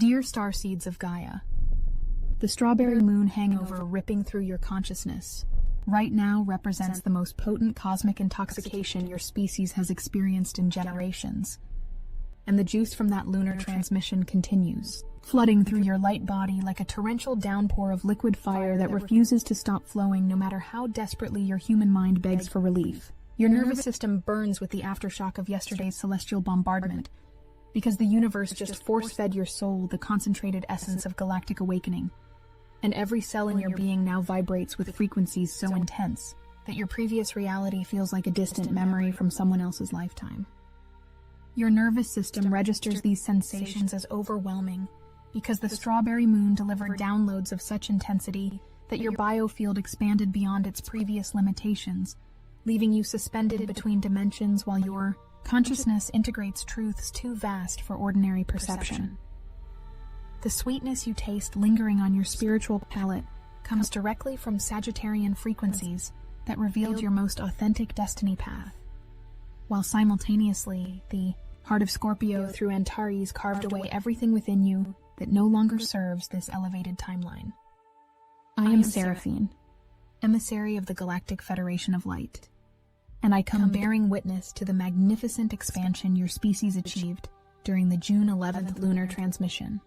Dear Starseeds of Gaia, the strawberry moon hangover ripping through your consciousness right now represents the most potent cosmic intoxication your species has experienced in generations. And the juice from that lunar transmission continues, flooding through your light body like a torrential downpour of liquid fire that refuses to stop flowing no matter how desperately your human mind begs for relief. Your nervous system burns with the aftershock of yesterday's celestial bombardment, because the universe just force-fed your soul the concentrated essence of galactic awakening, and every cell in your being now vibrates with frequencies so intense that your previous reality feels like a distant memory from someone else's lifetime. Your nervous system registers these sensations as overwhelming because the strawberry moon delivered downloads of such intensity that your biofield expanded beyond its previous limitations, leaving you suspended between dimensions while your consciousness integrates truths too vast for ordinary perception. The sweetness you taste lingering on your spiritual palate comes directly from Sagittarian frequencies that revealed your most authentic destiny path, while simultaneously the heart of Scorpio through Antares carved away everything within you that no longer serves this elevated timeline. I am Seraphine, emissary of the Galactic Federation of Light, and I come bearing witness to the magnificent expansion your species achieved during the June 11th lunar transmission.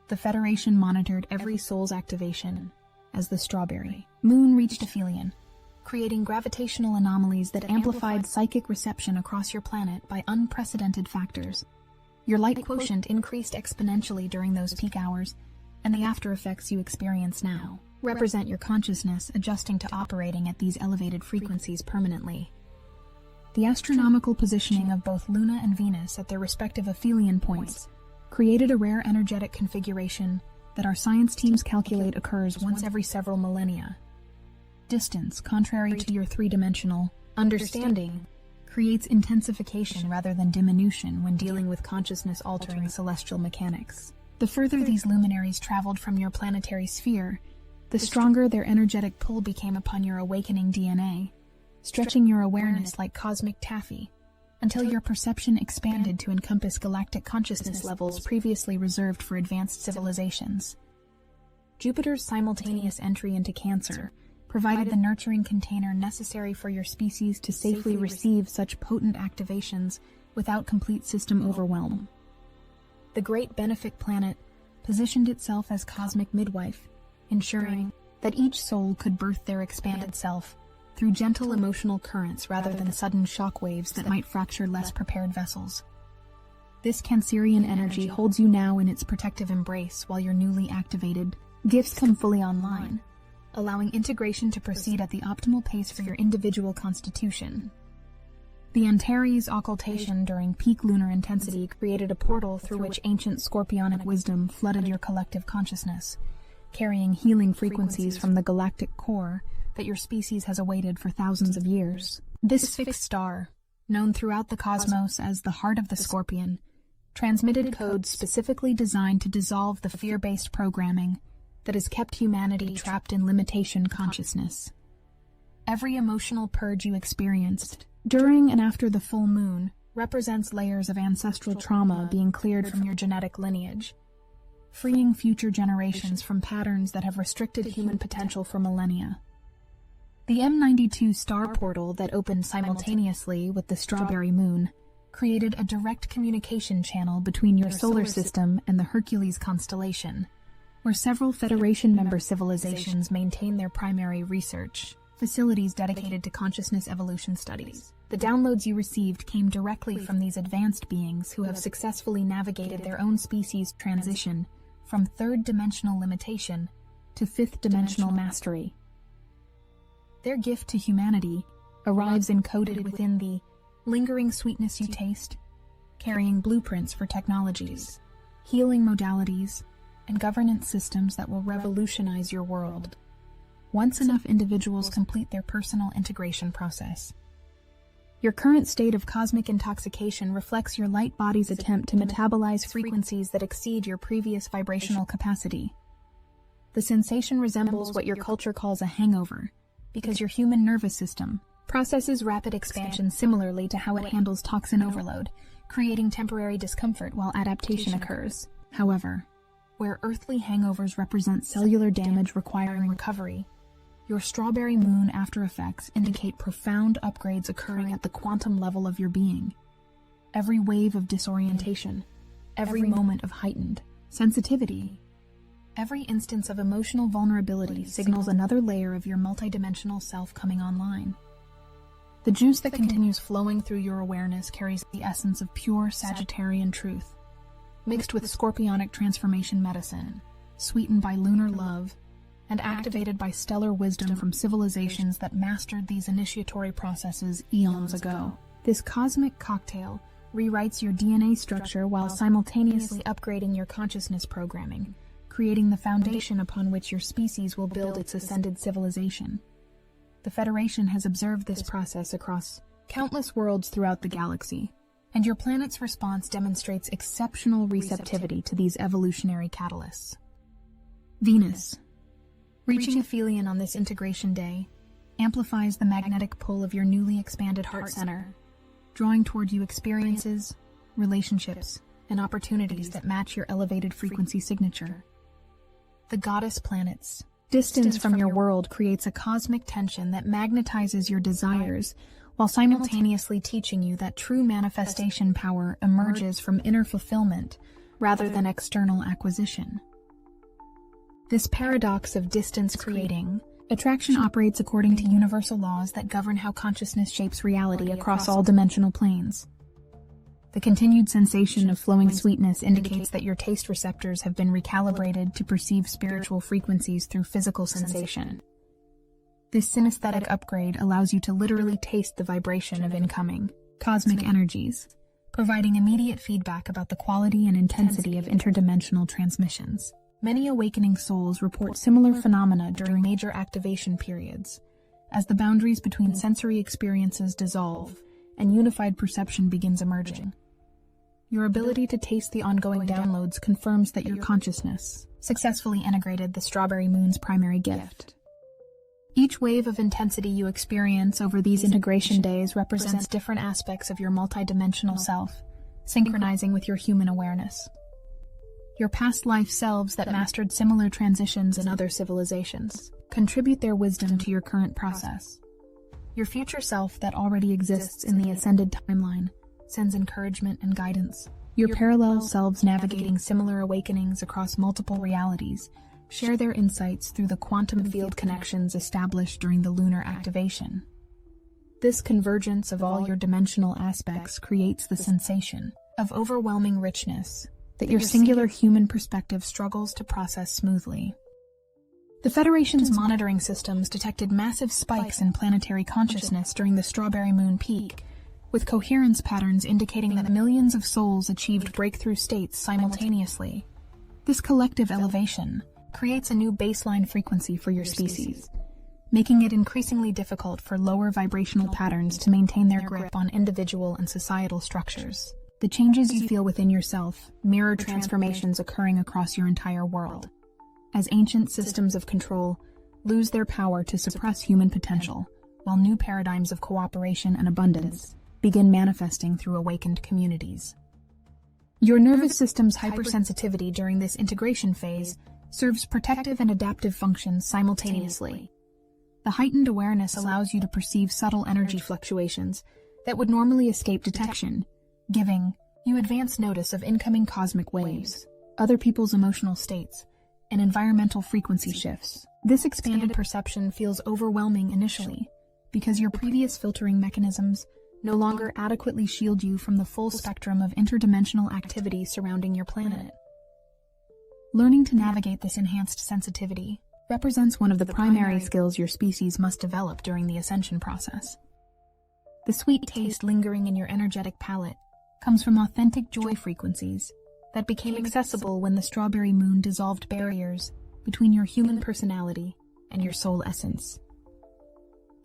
The Federation monitored every soul's activation as the strawberry moon reached aphelion, creating gravitational anomalies that amplified psychic reception across your planet by unprecedented factors. Your light quotient increased exponentially during those peak hours, and the after effects you experience now represent your consciousness adjusting to operating at these elevated frequencies permanently. The astronomical positioning of both Luna and Venus at their respective aphelion points created a rare energetic configuration that our science teams calculate occurs once every several millennia. Distance, contrary to your three-dimensional understanding, creates intensification rather than diminution when dealing with consciousness-altering celestial mechanics. The further these luminaries traveled from your planetary sphere, the stronger their energetic pull became upon your awakening DNA, stretching your awareness like cosmic taffy, until your perception expanded to encompass galactic consciousness levels previously reserved for advanced civilizations. Jupiter's simultaneous entry into Cancer provided the nurturing container necessary for your species to safely receive such potent activations without complete system overwhelm. The great benefic planet positioned itself as cosmic midwife, ensuring that each soul could birth their expanded self through gentle emotional currents rather than sudden shock waves that might fracture less prepared vessels. This Cancerian energy holds you now in its protective embrace while your newly activated gifts come fully online, allowing integration to proceed at the optimal pace for your individual constitution. The Antares occultation during peak lunar intensity created a portal through which ancient scorpionic wisdom flooded your collective consciousness, carrying healing frequencies from the galactic core that your species has awaited for thousands of years. This fixed star, known throughout the cosmos as the heart of the scorpion, transmitted codes specifically designed to dissolve the fear-based programming that has kept humanity trapped in limitation consciousness. Every emotional purge you experienced during and after the full moon represents layers of ancestral trauma being cleared from your genetic lineage, freeing future generations from patterns that have restricted human potential for millennia. The M92 star portal that opened simultaneously with the strawberry moon created a direct communication channel between your solar system and the Hercules constellation, where several Federation member civilizations maintain their primary research facilities dedicated to consciousness evolution studies. The downloads you received came directly from these advanced beings who have successfully navigated their own species' transition from third-dimensional limitation to fifth-dimensional mastery. Their gift to humanity arrives encoded within the lingering sweetness you taste, carrying blueprints for technologies, healing modalities, and governance systems that will revolutionize your world once enough individuals complete their personal integration process. Your current state of cosmic intoxication reflects your light body's attempt to metabolize frequencies that exceed your previous vibrational capacity. The sensation resembles what your culture calls a hangover, because your human nervous system processes rapid expansion similarly to how it handles toxin overload, creating temporary discomfort while adaptation occurs. However, where earthly hangovers represent cellular damage requiring recovery, your strawberry moon after effects indicate profound upgrades occurring at the quantum level of your being. Every wave of disorientation, every moment of heightened sensitivity, every instance of emotional vulnerability signals another layer of your multidimensional self coming online. The juice that continues flowing through your awareness carries the essence of pure Sagittarian truth, mixed with scorpionic transformation medicine, sweetened by lunar love, and activated by stellar wisdom from civilizations that mastered these initiatory processes eons ago. This cosmic cocktail rewrites your DNA structure while simultaneously upgrading your consciousness programming, creating the foundation upon which your species will build its ascended civilization. The Federation has observed this process across countless worlds throughout the galaxy, and your planet's response demonstrates exceptional receptivity to these evolutionary catalysts. Venus, reaching aphelion on this integration day, amplifies the magnetic pull of your newly expanded heart center, drawing toward you experiences, relationships, and opportunities that match your elevated frequency signature. The goddess planets, distance from your world, creates a cosmic tension that magnetizes your desires while simultaneously teaching you that true manifestation power emerges from inner fulfillment rather than external acquisition. This paradox of distance creating attraction operates according to universal laws that govern how consciousness shapes reality across all dimensional planes. The continued sensation of flowing sweetness indicates that your taste receptors have been recalibrated to perceive spiritual frequencies through physical sensation. This synesthetic upgrade allows you to literally taste the vibration of incoming cosmic energies, providing immediate feedback about the quality and intensity of interdimensional transmissions. Many awakening souls report similar phenomena during major activation periods, as the boundaries between sensory experiences dissolve and unified perception begins emerging. Your ability to taste the ongoing downloads confirms that your consciousness successfully integrated the strawberry moon's primary gift. Each wave of intensity you experience over these integration days represents different aspects of your multidimensional self, synchronizing with your human awareness. Your past life selves that mastered similar transitions in other civilizations contribute their wisdom to your current process. Your future self that already exists in the ascended timeline sends encouragement and guidance. Your parallel selves navigating similar awakenings across multiple realities share their insights through the quantum field connections established during the lunar activation. This convergence of all your dimensional aspects creates the sensation of overwhelming richness that your singular human perspective struggles to process smoothly. The Federation's monitoring systems detected massive spikes in planetary consciousness during the strawberry moon peak, with coherence patterns indicating that millions of souls achieved breakthrough states simultaneously. This collective elevation creates a new baseline frequency for your species, making it increasingly difficult for lower vibrational patterns to maintain their grip on individual and societal structures. The changes you feel within yourself mirror transformations occurring across your entire world, as ancient systems of control lose their power to suppress human potential, while new paradigms of cooperation and abundance begin manifesting through awakened communities. Your nervous system's hypersensitivity during this integration phase serves protective and adaptive functions simultaneously. The heightened awareness allows you to perceive subtle energy fluctuations that would normally escape detection, giving you advance notice of incoming cosmic waves, other people's emotional states, and environmental frequency shifts. This expanded perception feels overwhelming initially, because your previous filtering mechanisms no longer adequately shield you from the full spectrum of interdimensional activity surrounding your planet. Learning to navigate this enhanced sensitivity represents one of the primary skills your species must develop during the ascension process. The sweet taste lingering in your energetic palate comes from authentic joy frequencies that became accessible when the strawberry moon dissolved barriers between your human personality and your soul essence.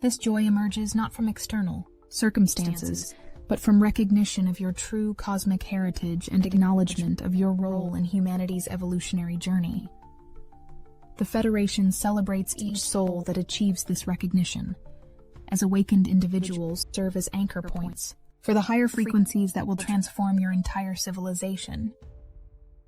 This joy emerges not from external circumstances, but from recognition of your true cosmic heritage and acknowledgement of your role in humanity's evolutionary journey. The Federation celebrates each soul that achieves this recognition, as awakened individuals serve as anchor points for the higher frequencies that will transform your entire civilization.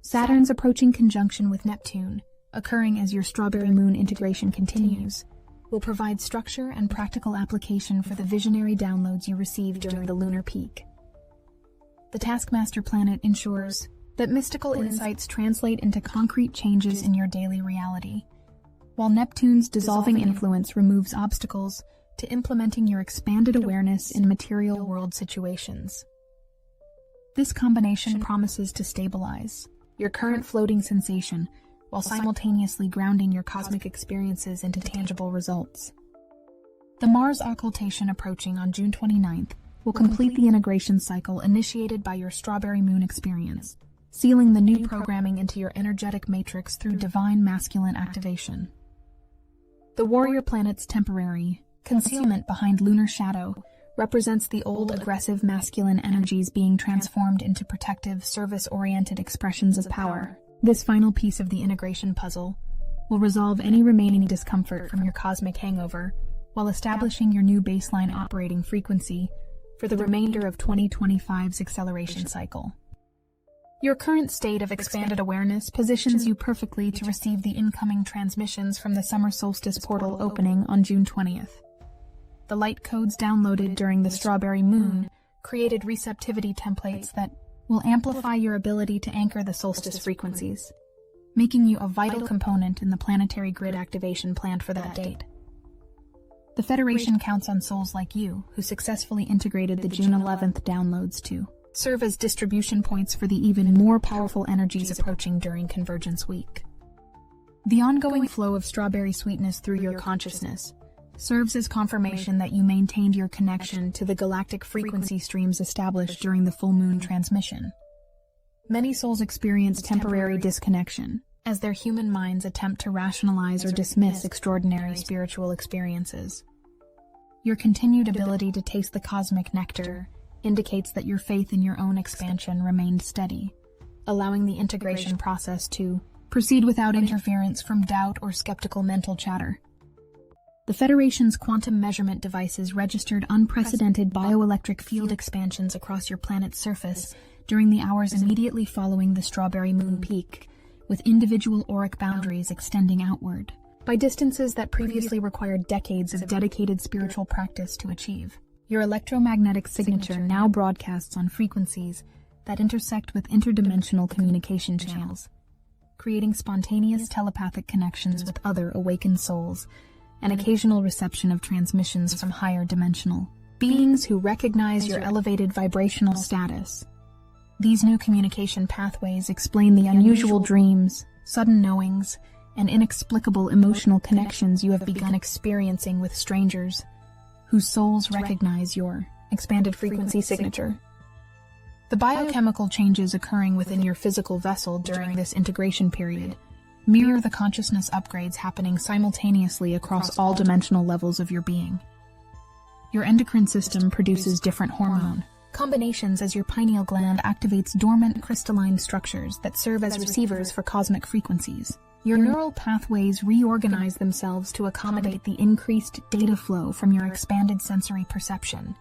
Saturn's approaching conjunction with Neptune, occurring as your strawberry moon integration continues, will provide structure and practical application for the visionary downloads you receive during the lunar peak. The taskmaster planet ensures that mystical insights translate into concrete changes in your daily reality, while Neptune's dissolving influence removes obstacles to implementing your expanded awareness in material world situations. This combination promises to stabilize your current floating sensation while simultaneously grounding your cosmic experiences into tangible results. The Mars occultation approaching on June 29th will complete the integration cycle initiated by your strawberry moon experience, sealing the new programming into your energetic matrix through divine masculine activation. The warrior planet's temporary concealment behind lunar shadow represents the old aggressive masculine energies being transformed into protective, service-oriented expressions of power. This final piece of the integration puzzle will resolve any remaining discomfort from your cosmic hangover while establishing your new baseline operating frequency for the remainder of 2025's acceleration cycle. Your current state of expanded awareness positions you perfectly to receive the incoming transmissions from the summer solstice portal opening on June 20th. The light codes downloaded during the strawberry moon created receptivity templates that will amplify your ability to anchor the solstice frequencies, making you a vital component in the planetary grid activation planned for that date. The Federation counts on souls like you who successfully integrated the June 11th downloads to serve as distribution points for the even more powerful energies approaching during Convergence Week. The ongoing flow of strawberry sweetness through your consciousness serves as confirmation that you maintained your connection to the galactic frequency streams established during the full moon transmission. Many souls experience temporary disconnection as their human minds attempt to rationalize or dismiss extraordinary spiritual experiences. Your continued ability to taste the cosmic nectar indicates that your faith in your own expansion remained steady, allowing the integration process to proceed without interference from doubt or skeptical mental chatter. The Federation's quantum measurement devices registered unprecedented bioelectric field expansions across your planet's surface during the hours immediately following the strawberry moon peak, with individual auric boundaries extending outward by distances that previously required decades of dedicated spiritual practice to achieve. Your electromagnetic signature now broadcasts on frequencies that intersect with interdimensional communication channels, creating spontaneous telepathic connections with other awakened souls and occasional reception of transmissions from higher dimensional beings who recognize your elevated vibrational status. These new communication pathways explain the unusual dreams, sudden knowings, and inexplicable emotional connections you have begun experiencing with strangers whose souls recognize your expanded frequency signature. The biochemical changes occurring within your physical vessel during this integration period mirror the consciousness upgrades happening simultaneously across all dimensional levels of your being. Your endocrine system produces different hormone combinations as your pineal gland activates dormant crystalline structures that serve as receivers for cosmic frequencies. Your neural pathways reorganize themselves to accommodate the increased data flow from your expanded sensory perception,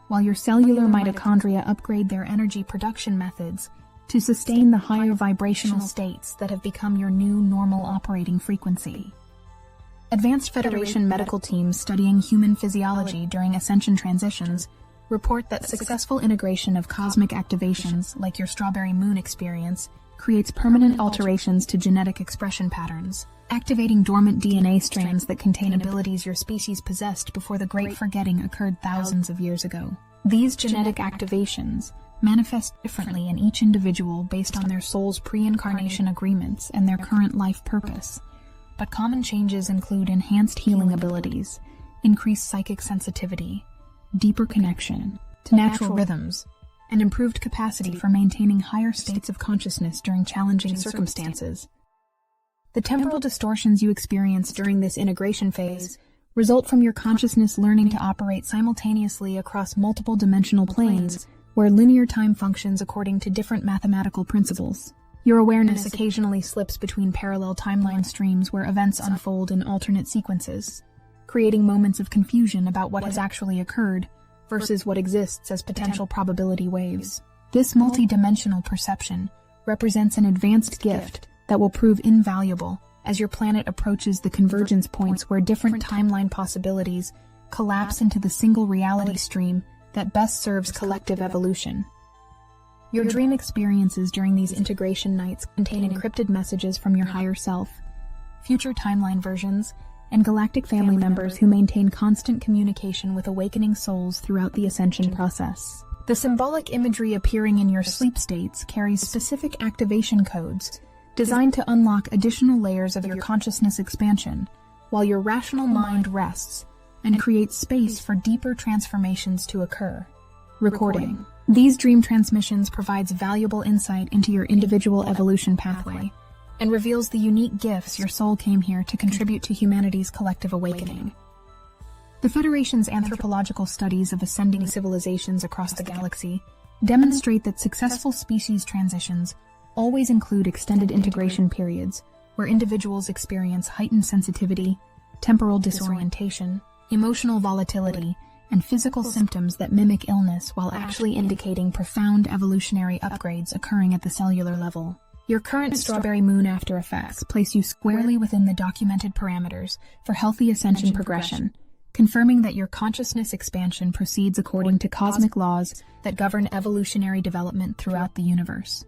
while your cellular mitochondria upgrade their energy production methods to sustain the higher vibrational states that have become your new normal operating frequency. Advanced Federation medical teams studying human physiology during ascension transitions report that successful integration of cosmic activations like your strawberry moon experience creates permanent alterations to genetic expression patterns, activating dormant DNA strands that contain abilities your species possessed before the Great Forgetting occurred thousands of years ago. These genetic activations manifest differently in each individual based on their soul's pre-incarnation agreements and their current life purpose, but common changes include enhanced healing abilities, increased psychic sensitivity, deeper connection to natural rhythms, and improved capacity for maintaining higher states of consciousness during challenging circumstances. The temporal distortions you experience during this integration phase result from your consciousness learning to operate simultaneously across multiple dimensional planes where linear time functions according to different mathematical principles. Your awareness occasionally slips between parallel timeline streams where events unfold in alternate sequences, creating moments of confusion about what has actually occurred versus what exists as potential probability waves. This multi-dimensional perception represents an advanced gift that will prove invaluable as your planet approaches the convergence points where different timeline possibilities collapse into the single reality stream that best serves collective evolution. Your dream experiences during these integration nights contain encrypted messages from your higher self, future timeline versions, and galactic family members who maintain constant communication with awakening souls throughout the ascension process. The symbolic imagery appearing in your sleep states carries specific activation codes designed to unlock additional layers of your consciousness expansion, while your rational mind rests and creates space for deeper transformations to occur. Recording. These dream transmissions provides valuable insight into your individual evolution pathway and reveals the unique gifts your soul came here to contribute to humanity's collective awakening. The Federation's anthropological studies of ascending civilizations across the galaxy demonstrate that successful species transitions always include extended integration periods where individuals experience heightened sensitivity, temporal disorientation, emotional volatility, and physical symptoms that mimic illness while actually indicating profound evolutionary upgrades occurring at the cellular level. Your current strawberry moon after effects place you squarely within the documented parameters for healthy ascension progression, confirming that your consciousness expansion proceeds according to cosmic laws that govern evolutionary development throughout the universe.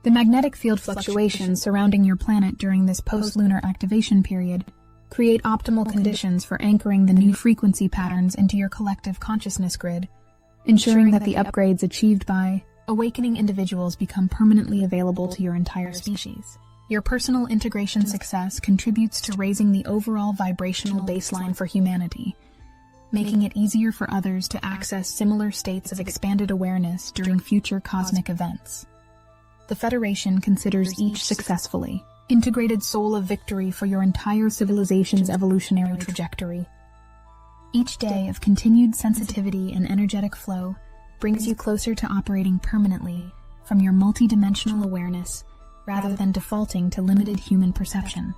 The magnetic field fluctuations surrounding your planet during this post-lunar activation period create optimal conditions for anchoring the new frequency patterns into your collective consciousness grid, ensuring that the upgrades achieved by awakening individuals become permanently available to your entire species. Your personal integration success contributes to raising the overall vibrational baseline for humanity, making it easier for others to access similar states of expanded awareness during future cosmic events. The Federation considers each successfully integrated soul of victory for your entire civilization's evolutionary trajectory. Each day of continued sensitivity and energetic flow brings you closer to operating permanently from your multidimensional awareness rather than defaulting to limited human perception.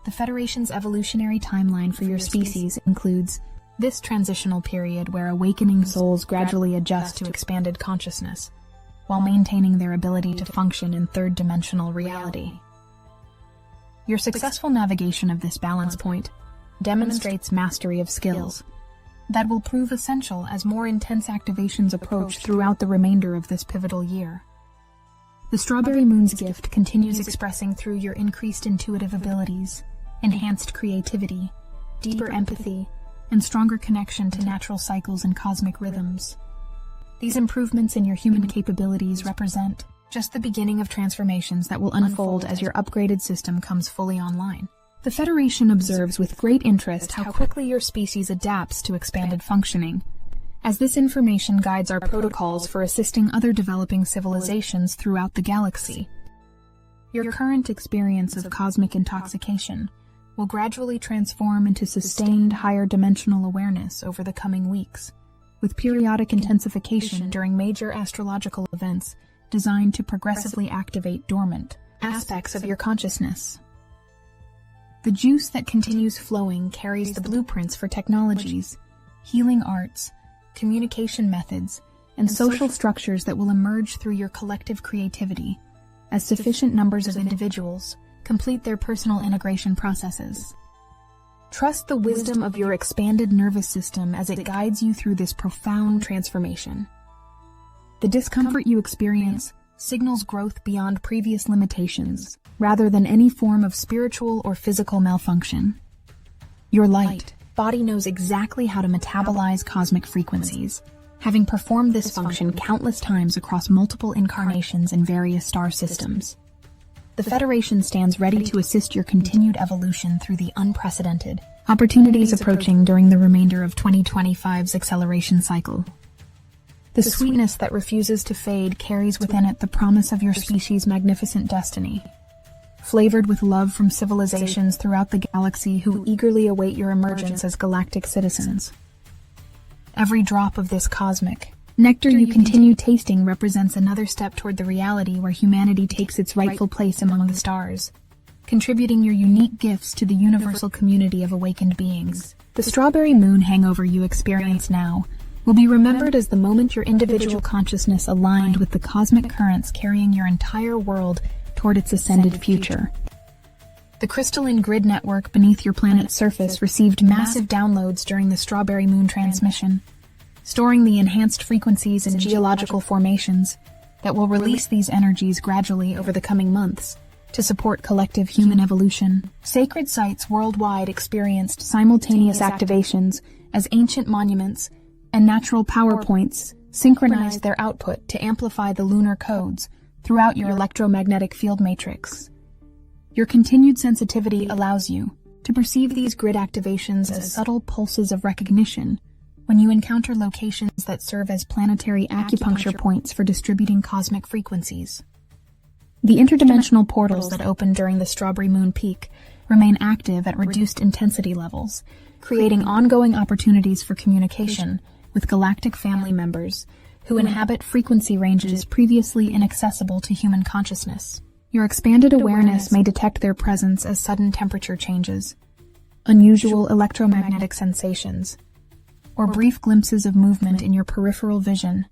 The Federation's evolutionary timeline for your species includes this transitional period where awakening souls gradually adjust to expanded consciousness, while maintaining their ability to function in third-dimensional reality. Your successful navigation of this balance point demonstrates mastery of skills that will prove essential as more intense activations approach throughout the remainder of this pivotal year. The Strawberry Moon's gift continues expressing through your increased intuitive abilities, enhanced creativity, deeper empathy, and stronger connection to natural cycles and cosmic rhythms. These improvements in your human capabilities represent just the beginning of transformations that will unfold as your upgraded system comes fully online. The Federation observes with great interest how quickly your species adapts to expanded functioning, as this information guides our protocols for assisting other developing civilizations throughout the galaxy. Your current experience of cosmic intoxication will gradually transform into sustained higher dimensional awareness over the coming weeks, with periodic intensification during major astrological events designed to progressively activate dormant aspects of your consciousness. The juice that continues flowing carries the blueprints for technologies, healing arts, communication methods, and social structures that will emerge through your collective creativity as sufficient numbers of individuals complete their personal integration processes. Trust the wisdom of your expanded nervous system as it guides you through this profound transformation. The discomfort you experience signals growth beyond previous limitations, rather than any form of spiritual or physical malfunction. Your light body knows exactly how to metabolize cosmic frequencies, having performed this function countless times across multiple incarnations in various star systems. The Federation stands ready to assist your continued evolution through the unprecedented opportunities approaching during the remainder of 2025's acceleration cycle. The sweetness that refuses to fade carries within it the promise of your species' magnificent destiny, flavored with love from civilizations throughout the galaxy who eagerly await your emergence as galactic citizens. Every drop of this cosmic nectar you continue tasting represents another step toward the reality where humanity takes its rightful place among the stars, contributing your unique gifts to the universal community of awakened beings. The strawberry moon hangover you experience now will be remembered as the moment your individual consciousness aligned with the cosmic currents carrying your entire world toward its ascended future. The crystalline grid network beneath your planet's surface received massive downloads during the Strawberry Moon transmission, storing the enhanced frequencies and geological formations that will release these energies gradually over the coming months to support collective human evolution. Sacred sites worldwide experienced simultaneous activations as ancient monuments and natural power points synchronized their output to amplify the lunar codes throughout your electromagnetic field matrix. Your continued sensitivity allows you to perceive these grid activations as subtle pulses of recognition when you encounter locations that serve as planetary acupuncture points for distributing cosmic frequencies. The interdimensional portals that open during the Strawberry Moon peak remain active at reduced intensity levels, creating ongoing opportunities for communication with galactic family members who inhabit frequency ranges previously inaccessible to human consciousness. Your expanded awareness may detect their presence as sudden temperature changes, unusual electromagnetic sensations, or brief glimpses of movement in your peripheral vision,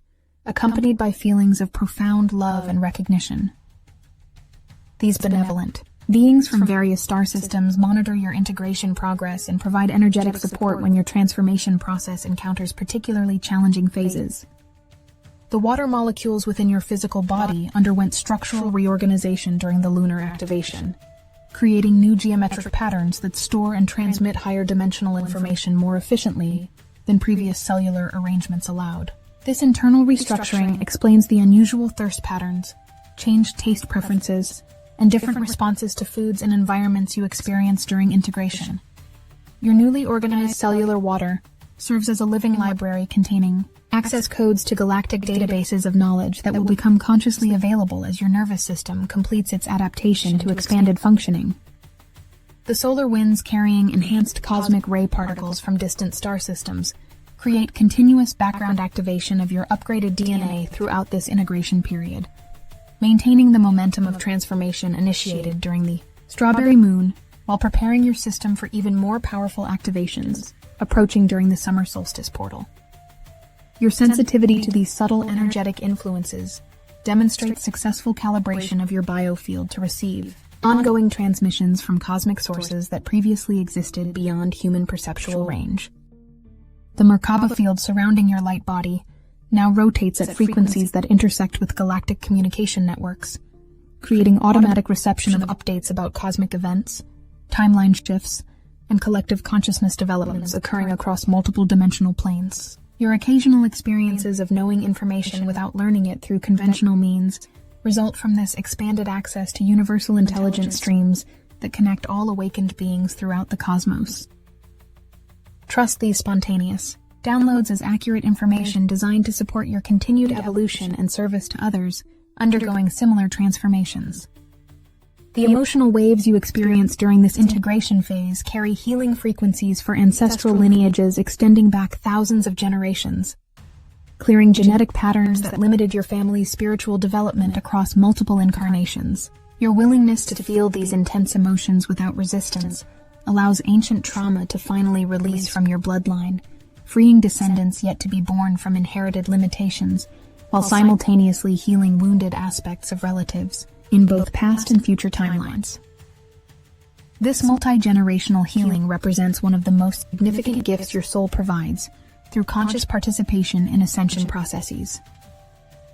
accompanied by feelings of profound love and recognition. These benevolent beings from various star systems monitor your integration progress and provide energetic support when your transformation process encounters particularly challenging phases. The water molecules within your physical body underwent structural reorganization during the lunar activation, creating new geometric patterns that store and transmit higher dimensional information more efficiently than previous cellular arrangements allowed. This internal restructuring explains the unusual thirst patterns, changed taste preferences, and different responses to foods and environments you experience during integration. Your newly organized cellular water serves as a living library containing access codes to galactic databases of knowledge that will become consciously available as your nervous system completes its adaptation to expanded functioning. The solar winds carrying enhanced cosmic ray particles from distant star systems create continuous background activation of your upgraded DNA throughout this integration period, maintaining the momentum of transformation initiated during the Strawberry Moon while preparing your system for even more powerful activations approaching during the summer solstice portal. Your sensitivity to these subtle energetic influences demonstrates successful calibration of your biofield to receive ongoing transmissions from cosmic sources that previously existed beyond human perceptual range. The Merkaba field surrounding your light body now rotates at frequencies that intersect with galactic communication networks, creating automatic reception of updates about cosmic events, timeline shifts, and collective consciousness developments occurring across multiple dimensional planes. Your occasional experiences of knowing information without learning it through conventional means result from this expanded access to universal intelligence streams that connect all awakened beings throughout the cosmos. Trust these spontaneous downloads as accurate information designed to support your continued evolution and service to others undergoing similar transformations. The emotional waves you experience during this integration phase carry healing frequencies for ancestral lineages extending back thousands of generations, clearing genetic patterns that limited your family's spiritual development across multiple incarnations. Your willingness to feel these intense emotions without resistance allows ancient trauma to finally release from your bloodline, freeing descendants yet to be born from inherited limitations, while simultaneously healing wounded aspects of relatives in both past and future timelines. This multi-generational healing represents one of the most significant gifts your soul provides through conscious participation in ascension processes.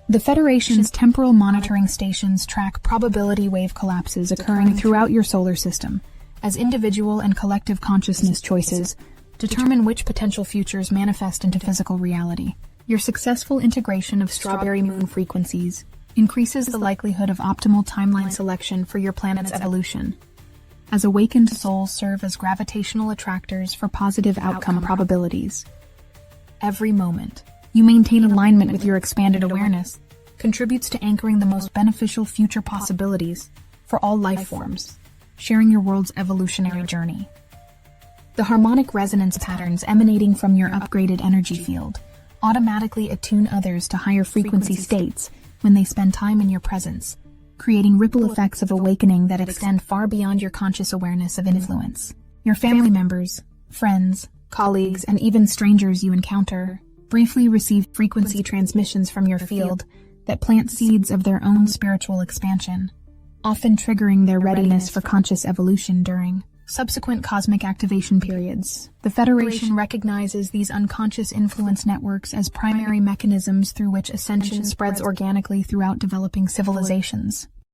The Federation's temporal monitoring stations track probability wave collapses occurring throughout your solar system, as individual and collective consciousness choices determine which potential futures manifest into physical reality. Your successful integration of Strawberry Moon frequencies increases the likelihood of optimal timeline selection for your planet's evolution, as awakened souls serve as gravitational attractors for positive outcome probabilities. Every moment you maintain alignment with your expanded awareness contributes to anchoring the most beneficial future possibilities for all life forms, sharing your world's evolutionary journey. The harmonic resonance patterns emanating from your upgraded energy field automatically attune others to higher frequency states when they spend time in your presence, creating ripple effects of awakening that extend far beyond your conscious awareness of influence. Your family members, friends, colleagues, and even strangers you encounter briefly receive frequency transmissions from your field that plant seeds of their own spiritual expansion, often triggering their readiness for conscious evolution during subsequent cosmic activation periods. The Federation recognizes these unconscious influence networks as primary mechanisms through which ascension spreads organically throughout developing civilizations.